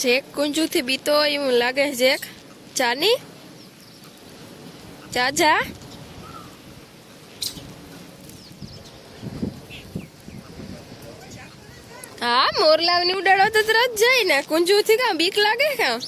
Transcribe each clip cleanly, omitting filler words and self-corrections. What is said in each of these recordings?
Jack કુંજુથી બીતો એવું લાગે. Jack ચાની ચાજા હા મોરલાવની ઉડાડો તો તરત જાય ને. કુંજુથી કાં બીક લાગે કાં?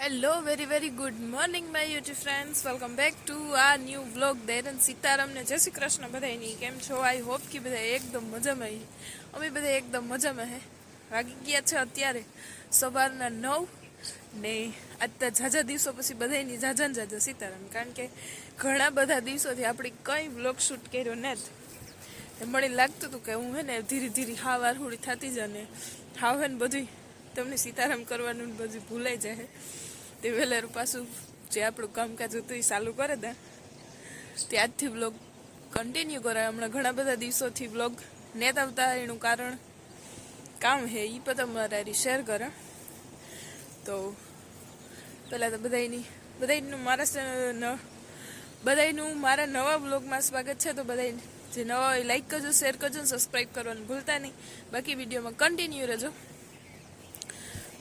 Hello very good morning my YouTube friends. Welcome back to આ ન્યૂ વ્લોગ. દેરન સીતારામ ને જય શ્રી કૃષ્ણ બધાની. કેમ છો? આઈ હોપ કે બધા એકદમ મજામાં. અમે બધા એકદમ મજામાં હે. વાગી ગયા છે અત્યારે સવારના 9 ને. આજ તો ઝાઝા દિવસો પછી બધાની ઝાઝા ને ઝાઝા સીતારામ. કારણ કે ઘણા બધા દિવસોથી આપણે કંઈ વ્લોગ શૂટ કર્યો નથી. મને લાગતું હતું કે હું હે ને ધીરે ધીરે હાવ આરહુડી થતી જાય ને હાવ હે ને બધું તમને સીતારામ કરવાનું બધું ભૂલાઈ જાય. તે વહેલારું પાછું જે આપણું કામકાજ હતું એ ચાલુ કરે દે. ત્યારથી વ્લોગ કન્ટિન્યુ કરાય. હમણાં ઘણા બધા દિવસોથી વ્લોગ નેત આવતા એનું કારણ કામ હે એ પણ તમારે શેર કરે. તો પહેલાં તો બધાનું મારા નવા વ્લોગમાં સ્વાગત છે. તો બધા જે નવા હોય લાઈક કરજો, શેર કરજો ને સબસ્ક્રાઈબ કરવાનું ભૂલતા નહીં. બાકી વિડીયોમાં કન્ટિન્યુ રહેજો.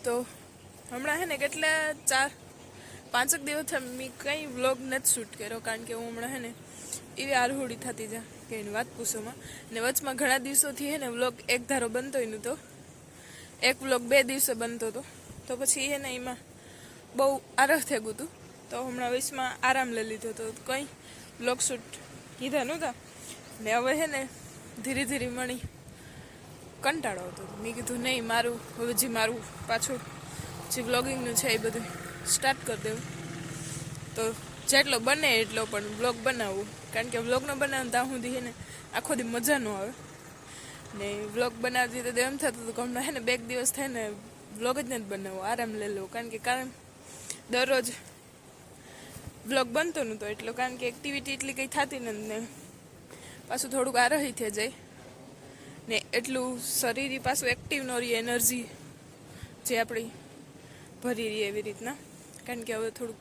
તો હમણાં હે ને કેટલા 4-5 દિવસથી મેં કંઈ વ્લોગ નથી શૂટ કર્યો. કારણ કે હું હમણાં હે ને એવી આરહુડી થતી જાય કે એની વાત પૂછોમાં. ને વચમાં ઘણા દિવસોથી હે ને વ્લોગ એક ધારો બનતો ય નહોતો. એક વ્લોગ 2 દિવસે બનતો હતો. તો પછી હે ને એમાં બહુ આરહ થઈ ગયું હતું. તો હમણાં વચમાં આરામ લઈ લીધો હતો. કંઈ વ્લોગ શૂટ કીધા નહોતા. ને હવે હે ને ધીરે ધીરે મળી કંટાળો આવતો. મેં કીધું નહીં હવે જે મારું પાછું જે વ્લોગિંગનું છે એ બધું સ્ટાર્ટ કરી દેવું. તો જેટલો બને એટલો પણ વ્લોગ બનાવવું. કારણ કે વ્લોગ ન બનાવે ત્યાં સુધી હે ને આખો દી મજા ન આવે. ને વ્લોગ બનાવતી તો એમ થતું હતું કે હમણાં હે ને 2 દિવસ થાય ને વ્લોગ જ નથી બનાવવો, આરામ લઈ લો. કારણ દરરોજ વ્લોગ બનતો નહોતો એટલો. કારણ કે એક્ટિવિટી એટલી કંઈ થતી નથી ને પાછું થોડુંક આરહી થઈ જાય ને એટલું શરીર પાછું એક્ટિવ ન રહી, એનર્જી જે આપણી ભરી રહી એવી રીતના. કારણ કે હવે થોડુંક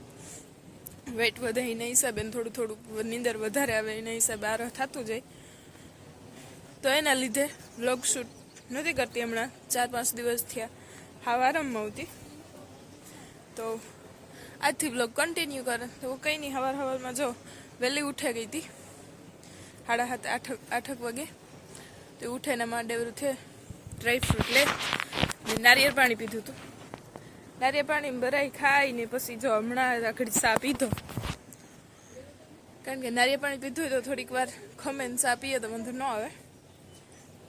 વેઇટ વધે એના હિસાબે થોડું નીંદર વધારે આવે એના હિસાબે આરહ થતું જાય. તો એના લીધે વ્લોગ શૂટ નથી કરતી હમણાં 4-5 દિવસ થયા. હાવ આરામમાં આવતી. તો આજથી વ્લોગ કન્ટિન્યુ કરે. તો કંઈ નહીં, સવારમાં જો વહેલી ઉઠે ગઈ હતી 7:30-8 વાગે. તો ઉઠીને માંડેવરું છે ડ્રાયફ્રૂટ લે ને નારિયેળ પાણી પીધું હતું. નારિયેળ પાણી ભરાઈ ખાઈને પછી જો હમણાં આખડી ચા પીધો. કારણ કે નારિયેળ પાણી પીધું હોય તો થોડીક વાર ખમે ને ચા પીએ તો વાંધો ન આવે.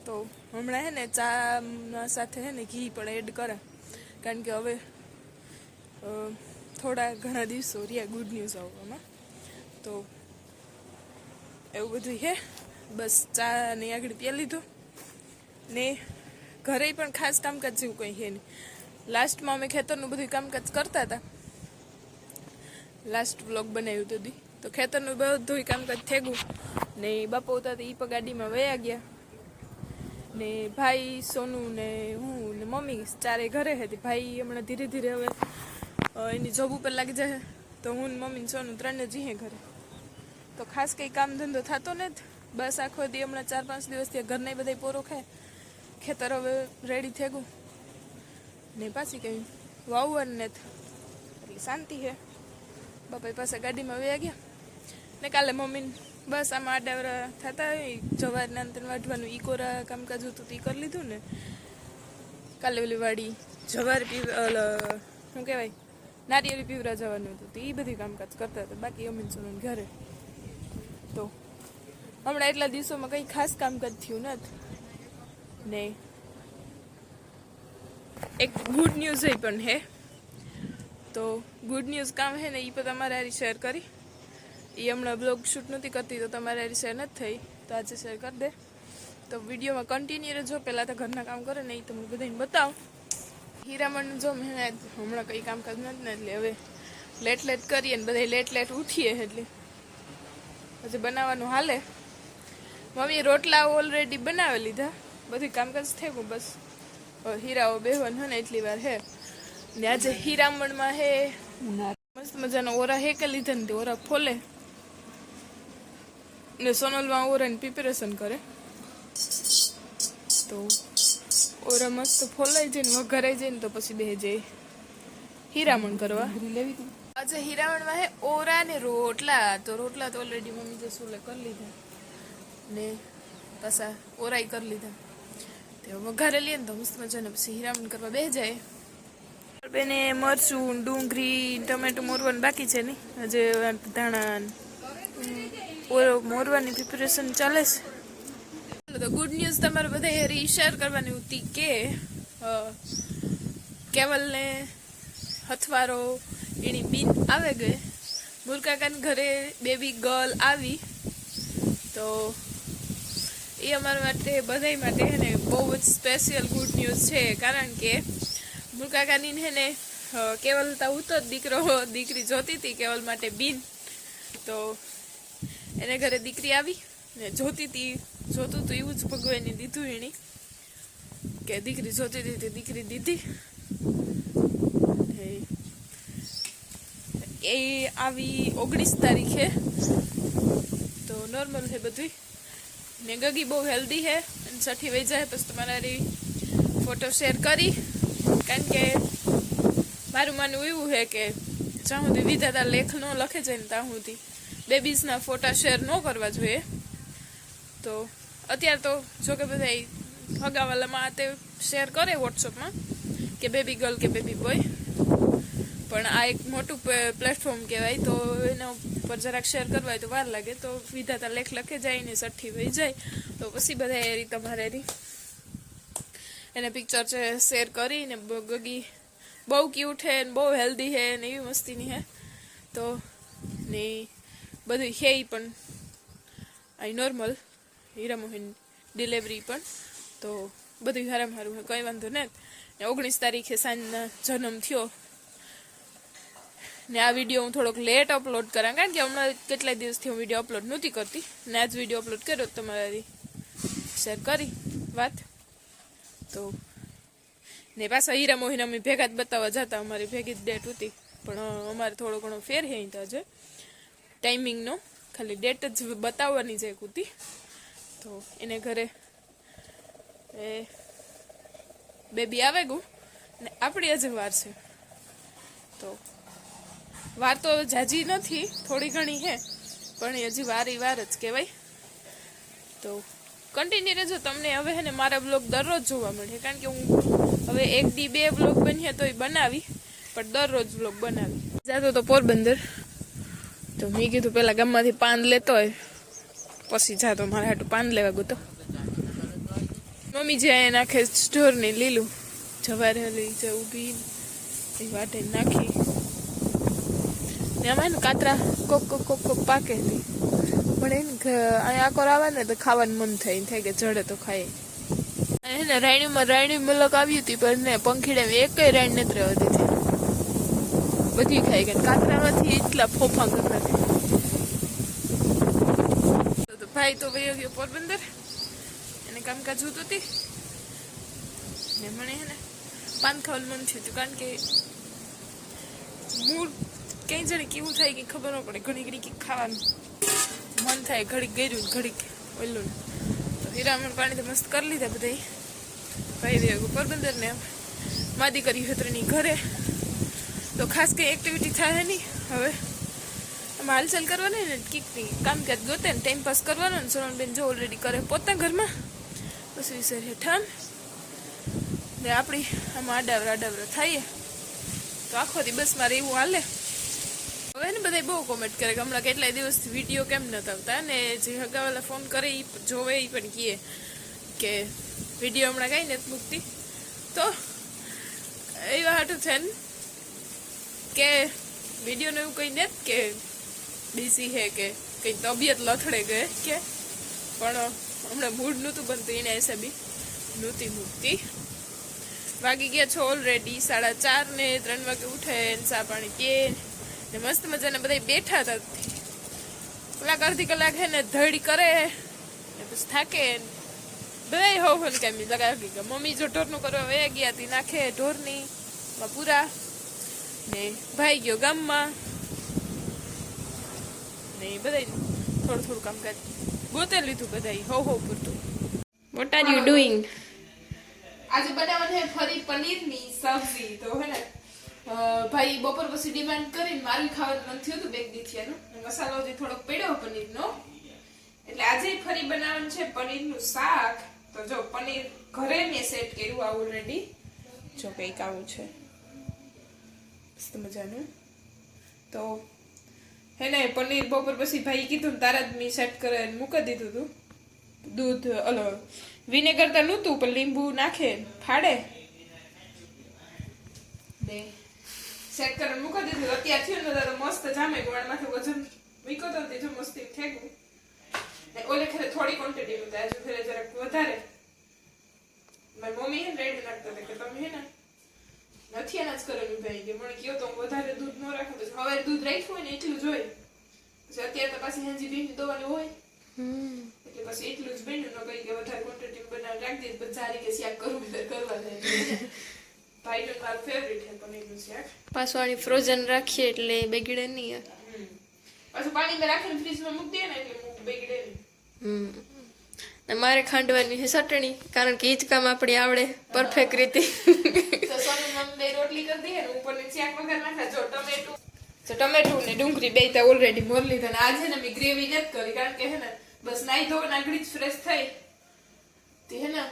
તો હમણાં હે ને ચા સાથે હે ને ઘી પણ એડ કરે. કારણ કે હવે થોડા ઘણા દિવસો રહ્યા ગુડ ન્યૂઝ આવવામાં. તો એવું બધું હે. બસ ચા ને આગળ પી લીધું ને ઘરે પણ ખાસ કામકાજ જેવું કંઈ છે નહીં. લાસ્ટમાં અમે ખેતરનું બધું કામકાજ કરતા હતા. લાસ્ટ વ્લોગ બનાવ્યું હતું તો ખેતરનું બધું કામકાજ થઈ ગયું ને બાપા હતા એ પણ ગાડીમાં વયા ગયા. ને ભાઈ, સોનું ને હું ને મમ્મી ચારે ઘરે હતી. ભાઈ હમણાં ધીરે ધીરે હવે એની જોબ ઉપર લાગી જાય. તો હું ને મમ્મી ને સોનું 3 જઈએ ઘરે. તો ખાસ કંઈ કામ ધંધો થતો નથી. બસ આખો દી હમણાં 4-5 દિવસથી ઘરના બધા પોરો ખાય. ખેતર હવે રેડી થઈ ગયું ને પાછી કંઈ વાવવાનું નથી એટલે શાંતિ છે. બાપા પાસે ગાડીમાં વયા ગયા ને કાલે મમ્મીને બસ આમાં આડાવરા થતા હોય. જવારના અંતર વાઢવાનું ઈકોરા કામકાજ હતું એ કરી લીધું ને કાલે ઓલી વાડી જવાર શું કહેવાય નારિયેળી પીવરા જવાનું હતું તો એ બધું કામકાજ કરતા હતા. બાકી અમીન સોનું ઘરે. તો હમણાં એટલા દિવસોમાં કંઈ ખાસ કામકાજ થયું નથી. ને એક ગુડ ન્યૂઝ એ પણ હે. તો ગુડ ન્યૂઝ કામ હે ને એ પણ તમારે હારી શેર કરી. એ હમણાં બ્લોગ શૂટ નથી કરતી તો તમારે હારી શેર નથી થઈ. તો આજે શેર કરી દે. તો વિડીયોમાં કન્ટિન્યુ રહેજો. પહેલાં તો ઘરના કામ કરે ને એ તમને બધાને બતાવો. હીરામણ જો મેં હમણાં કંઈ કામકાજ નથી ને એટલે હવે લેટ કરીએ ને બધા લેટ ઉઠીએ એટલે પછી બનાવવાનું હાલે. મમ્મીએ રોટલા ઓલરેડી બનાવી લીધા. બધું કામકાજ થઈ ગયું. બસ હીરાઓ બેહવાનું હે ને એટલી વાર હે. ને આજે હીરામણમાં હે મસ્ત મજાનો ઓરા હે કે લીધા ને ઓરા ફોલે ને સોનલમાં ઓરાની પ્રિપેરેશન કરે તો ઓરા મસ્ત ફોલાઈ જાય ને વઘારાઈ જાય ને તો પછી બે જાય હીરામણ કરવા. આજે હીરામણમાં હે ઓરા ને રોટલા. તો રોટલા તો ઓલરેડી મમ્મી જે સુલે કરી લીધા ને પાછા ઓરાઈ કરી લીધા. તે વઘારે લઈએ ને તો મસ્ત મજાને પછી હીરામણ કરવા બે જાય. બેને મરચું ડુંગળી ટમેટું મોરવાનું બાકી છે ને આજે ધાણા મોરવાની પ્રિપેરેશન ચાલે છે. તો ગુડ ન્યૂઝ તમારે બધા હેરી શેર કરવાની હતી કે કેવલને હથવારો એની બીન આવે ગઈ. મુરકાકાના ઘરે બેબી ગર્લ આવી તો એ અમારા માટે બધા માટે હે ને બહુ જ સ્પેશિયલ ગુડ ન્યૂઝ છે. કારણ કે મુરકાકાની હે ને કેવલ તો દીકરી જોતી હતી કેવલ માટે બીન. તો એને ઘરે દીકરી આવી ને જોતું હતું એવું જ ભગવાને દીધું એની કે દીકરી જોતી હતી તે દીકરી દીધી. એ આવી 19 તારીખે તો નોર્મલ છે બધું ને ગગી બહુ હેલ્ધી છે અને છઠ્ઠી વહી જાય પછી તમારી ફોટો શેર કરી. કારણ કે મારું માનવું એવું છે કે જ્યાં સુધી વિધાતા લેખ ન લખે જાય ને ત્યાં સુધી બેબીઝના ફોટા શેર ન કરવા જોઈએ. તો અત્યારે તો જો કે બધા હગાવાલામાં તે શેર કરે વોટ્સઅપમાં કે બેબી ગર્લ કે બેબી બોય, પણ આ એક મોટું પ્લેટફોર્મ કહેવાય. તો એના ઉપર જરાક શેર કરવા હોય તો વાર લાગે. તો વિધાતા લેખ લખે જાય ને છઠ્ઠી વહી જાય તો પછી બધા એરી તમારે એને પિક્ચર છે શેર કરીને ગગી બહુ ક્યુટ છે ને બહુ હેલ્ધી છે ને એવી મસ્તીની છે. તો ને બધું છે પણ આ નોર્મલ હીરામોહન ડિલિવરી પણ તો બધું સારામાં સારું કંઈ વાંધો નથી. 19 તારીખે સાંજના જન્મ થયો ને આ વિડીયો હું થોડોક લેટ અપલોડ કરા કારણ કે હમણાં કેટલાય દિવસથી હું વિડીયો અપલોડ નહોતી કરતી ને આજ વિડીયો અપલોડ કર્યો તમારી શેર કરી વાત. તો ને પાછા હીરામોહન અમે ભેગા જ બતાવવા જતા. અમારી ભેગી જ ડેટ હતી પણ અમારે થોડો ઘણો ફેર છે અહીં તો આજે ટાઈમિંગનો ખાલી ડેટ જ બતાવવાની છે હતી. તો એને ઘરે એ બેબી આવે ગયું ને આપણી આજે વાર છે. તો વાર તો જાજી નથી થોડી ઘણી છે પણ હજી વાર જ કહેવાય. તો કન્ટિન્યુ રહેજો. તમને હવે હે ને મારા બ્લોગ દરરોજ જોવા મળે કારણ કે હું હવે 1 દી 2 બ્લોગ બનીએ તો બનાવી પણ દરરોજ બ્લોગ બનાવી. જાતો તો પોરબંદર તો મેં કીધું પેલા ગામમાંથી પાન લેતો હોય પછી જાતો મારા હાટું પાન લેવા ગયો. તો મમ્મી જે અહીંયા નાખે સ્ટોરની લીલું જવાર હલી જે ઊભી એ વાટે નાખી ને આમાં ને કાતરા કોક પાકે હતી પણ એને અહીંયા આકોર આવે ને તો ખાવાનું મન થાય કે જડે તો ખાય. એને રાયણી મલક આવી હતી પણ ને પંખીડા એકય રાયણ નથી રહેવા દીધી બધી ખાઈ ગઈ. કાતરામાંથી એટલા ફોફા કરી નાખે. તો ભાઈ તો વયો ગયો પોરબંદર એને કામકાજ જોતું હતી ને મને હે ને પાન ખાવાનું મન થયું હતું કારણ કે મૂળ કઈ જાણે કેવું થાય કે ખબર ન પડે. ઘણી કંઈક ખાવાનું મન થાય ઘડીક ગયું ઘડીક ઓલું. તો હીરામણ પાણી તો મસ્ત કરી લીધા બધા ભાઈ રહ્યો પોરબંદર ને માદી કરી હતરની ઘરે. તો ખાસ કંઈ એક્ટિવિટી થાય નહીં હવે આમાં હાલચાલ કરવાની ને કીકની કામકાજ ગોતે ને ટાઈમ પાસ કરવાનો ને સોનલબેન જો ઓલરેડી કરે પોતા ઘરમાં પછી વિસર હેઠાણ ને આપણી આમાં આડાવરા થઈએ તો આખો દિવસ મારે એવું હાલે. હવે ને બધા બહુ કોમેન્ટ કરે કે હમણાં કેટલાય દિવસથી વિડીયો કેમ નતા આવતા ને જે હગાવાલા ફોન કરે એ જોવે એ પણ કહે કે વિડીયો હમણાં કાંઈ નથી મૂકતી. તો એવા હાટું છે ને કે વિડીયોને એવું કંઈ નથી કે બીસી છે કે કંઈ તબિયત લથડે ગયે કે પણ હમણાં મૂડ નહોતું બનતું એના હિસાબે નહોતી મૂકતી. વાગી ગયા છો ઓલરેડી 4:30 ને 3 વાગે ઉઠે ને ચા પાણી પીએ ને મસ્ત મજાને બધા બેઠા હતા. અડધી કલાક હે ને ધડી કરે ને પછી થાકે બધા હો કામી લગાવી ગયા. મમ્મી જો ઢોરનું કરવા વયા ગયા હતી નાખે ઢોરની પૂરા ને ભાઈ ગયો ગામમાં ને બધા થોડું કામકાજ ગોતે લીધું બધા હો પૂરતું. What are you doing? આજે બનાવવાની છે ફરી પનીરની સબ્જી. તો હે ને ભાઈ બપોર પછી ડિમાન્ડ કરીને મારું ખાવાનું મન થયું હતું બે દિવસથી એનું મસાલો જે થોડોક પડ્યો પનીરનો એટલે આજે ફરી બનાવવાનું છે પનીરનું શાક. તો જો પનીર ઘરે મેં સેટ કર્યું આ ઓલરેડી. જો કંઈક આવું છે મસ્ત મજાનું. તો હે ને પનીર બપોર પછી ભાઈ કીધું તારા જ મેં સેટ કરે મૂકી દીધું હતું. દૂધ વિનેગર તો નહોતું પણ લીંબુ નાખે ફાડે ને સેટ કરીને મૂકી દીધું. અત્યારે થયું ને તો મસ્ત જામે ગોળમાંથી વજન મૂક્યો તો તે જો મસ્તી ઠેકું ને ઓલે ખેરે થોડી ક્વોન્ટિટી માં આજે ફેરે જરાક વધારે મારી મમ્મી હે રેડ નાખતા હતા કે તમે હે ને નથી અનાજ કરેલું ભાઈ કે મને કયો તો વધારે દૂધ ન રાખો તો હવે દૂધ રાખ્યું હોય ને એટલું જ હોય પછી અત્યારે તો પાછી હેંજી ભીંજી દોવાની હોય એટલે પછી એટલું જ બન્યું ન કઈ કે વધારે ક્વોન્ટિટી બનાવી રાખી દીધી પછી સારી કે શાક કરવું કરવા જાય. ભાઈ નું મારું ફેવરિટ છે પનીરનું શાક. પાછું આની ફ્રોઝન રાખીએ એટલે બગડે નહીં. પાછું પાણીમાં રાખીને ફ્રીજમાં મૂકી દે ને એટલે બગડે નહીં. મારે ખાંડવાની છે ચટણી કારણ કે એ જ કામ આપણે આવડે પરફેક્ટ રીતે. તો સોનુ મમ્મી રોટલી કરી દે ને ઉપરની શાક વગર નાખા. જો ટમેટું ને ડુંગળી બે તા ઓલરેડી મોર લીધા ને આજે ને મેં ગ્રેવી નથી કરી કારણ કે હે ને બસ નાઈ ધોવા નાગડી જ ફ્રેશ થઈ તે હે ને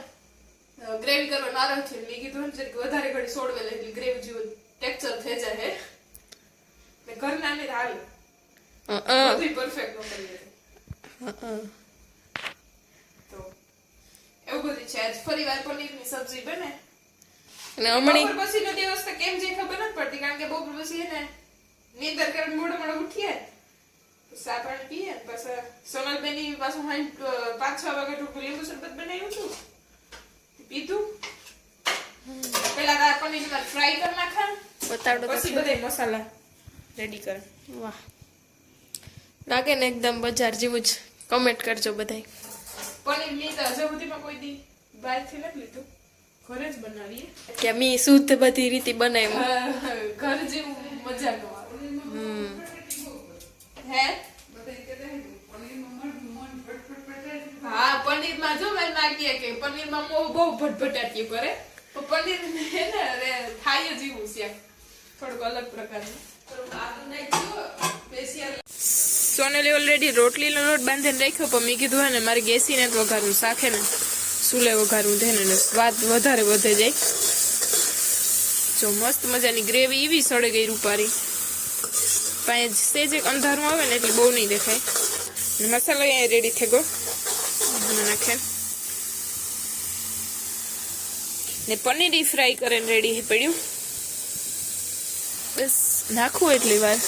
ગ્રેવી કરવા નારાજ છે. મેં કીધું ને કે વધારે ઘડી સોડવે એટલે ગ્રેવી જેવું ટેક્સચર થઈ જાય ને ઘરના ને હાલ બધું પરફેક્ટ નો કરી તો એવું બધું છે. આજ ફરી વાર પનીરની સબ્જી બને અને હમણાં પછી નો દિવસ તો કેમ જે ખબર નથી પડતી કારણ કે બપોર પછી હે ને નીંદર કરીને મોડો ઉઠીએ ચા પાણી પીએ પછી સોનલબેની પાછું 5-6 વાગે લીંબુ શરબત બનાવ્યું હતું પીધું. પેલા આ પનીર ફ્રાય કરી નાખા બતાડો પછી બધા મસાલા રેડી કર. વાહ લાગે ને એકદમ બજાર જેવું જ. કમેન્ટ કરજો બધાય. પનીર મેં તો હજુ સુધીમાં કોઈ દી બહારથી નથી લીધું ઘરે જ બનાવીએ કે મી શુદ્ધ બધી રીતે બનાવ્યું ઘર જેવું મજા નો આવે. હે હા પનીરમાં જો મેં નાખીએ કે પનીરમાં બહુ ભટભટાટીએ કરે પણ પનીર હે ને થાય જ એવું છે થોડુંક અલગ પ્રકારનું. સોનલે ઓલરેડી રોટલીનો લોટ બાંધીને રાખ્યો પણ મેં કીધું હે ને મારે ગેસી ને વઘારવું શાખે ને સુલે વઘારવું છે ને સ્વાદ વધારે વધે જાય. જો મસ્ત મજાની ગ્રેવી એવી સળે ગઈ રૂપારી પાંચ સેજ એક અંધારું આવે ને એટલે બહુ નહીં દેખાય. મસાલો અહીંયા રેડી થઈ ગયો નાખે ને પનીર ફ્રાય કરીને રેડી પડ્યું. બસ નાખવું એટલી વાર.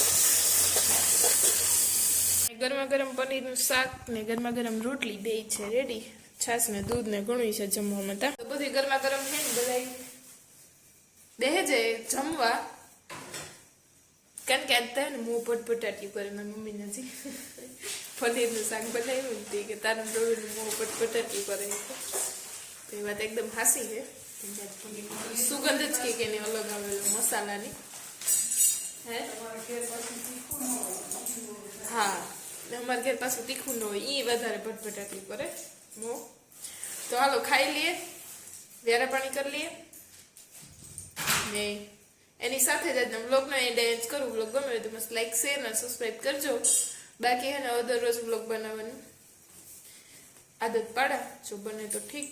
ગરમા ગરમ પનીરનું શાક ને ગરમા ગરમ રોટલી બે છે રેડી. છાસ ને દૂધ ને ઘણું છે જમવામાં. તો બધી ગરમા ગરમ છે ને બધા બેહે જાય જમવા કારણ કે આજ થાય ને મોં પટપટાટી કરે મારી મમ્મી નથી પનીરનું શાક બનાવ્યું ને કે તારું ડોળનું મોં પટપટાટી કરે તો એ વાત એકદમ હાસી છે. સુગંધ જ કે એને અલગ આવેલો મસાલાની. હે હા અમારે ઘેર પાછું તીખું ન હોય એ વધારે ભટભટાટી કરે મો. તો હાલો ખાઈ લઈએ વ્યારા પાણી કરી લઈએ ને એની સાથે જ આજના વ્લોગનો એન્ડ કરું. વ્લોગ ગમે તો મસ્ત લાઈક શેર અને સબસ્ક્રાઈબ કરજો. બાકી હે ને દરરોજ વ્લોગ બનાવવાનું આદત પાડા જો બને તો ઠીક.